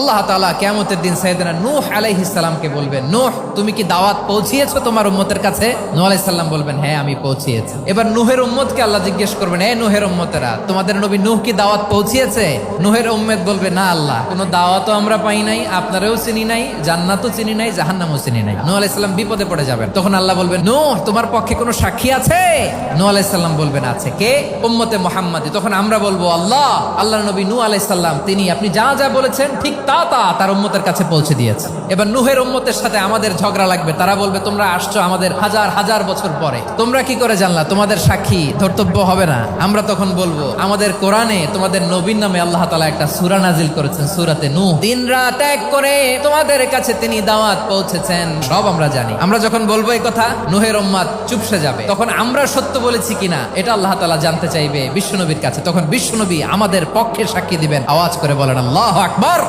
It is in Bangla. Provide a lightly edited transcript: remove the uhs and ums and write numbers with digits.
আল্লাহ তাআলা কিয়ামতের দিন সাইয়েদনা নূহ আলাইহিস সালামকে বলবেন, নূহ তুমি কি দাওয়াত পৌঁছিয়েছো তোমার উম্মতের কাছে? নূহ আলাইহিস সালাম বলবেন, হ্যাঁ আমি পৌঁছিয়েছি। এবার নূহের উম্মতকে আল্লাহ জিজ্ঞেস করবেন, হে নূহের উম্মতেরা, তোমাদের নবী নূহ কি দাওয়াত পৌঁছিয়েছে? নূহের উম্মত বলবে, না আল্লাহ, কোনো দাওয়াতও আমরা পাই নাই, আপনারাও চিনি নাই, জান্নাতও চিনি নাই, জাহান্নামও চিনি নাই। নূহ আলাইহিস সালাম বিপদে পড়ে যাবেন। তখন আল্লাহ বলবেন, নূহ তোমার পক্ষে কোনো সাক্ষী আছে? নূহ আলাইহিস সালাম বলবেন, আছে। কে? উম্মতে মুহাম্মাদি। তখন আমরা বলবো, আল্লাহ, আল্লাহর নবী নূহ আলাইহিস সালাম তিনি আপনি যা যা বলেছেন ঠিক তা তার উম্মতের কাছে পৌঁছে দিয়েছে। এবার নূহের উম্মতের সাথে আমাদের ঝগড়া লাগবে। তারা বলবে, তোমরা আসছো আমাদের হাজার হাজার বছর পরে, তোমরা কি করে জানলা? তোমাদের সাক্ষী ধর্তব্য হবে না? আমরা তখন বলবো, আমাদের কোরআনে তোমাদের নবীর নামে আল্লাহ তাআলা একটা সূরা নাজিল করেছেন, সূরাতে নূহ। দিন রাত এক করে তোমাদের কাছে তিনি দাওয়াত পৌঁছেছেন, সব আমরা জানি। আমরা যখন বলবো এই কথা, নূহের উম্মত চুপসে যাবে। তখন আমরা সত্য বলেছি কিনা এটা আল্লাহ তাআলা জানতে চাইবে বিশ্বনবীর কাছে। তখন বিশ্বনবী আমাদের পক্ষে সাক্ষী দিবেন। আওয়াজ করে বলেন আল্লাহু আকবার।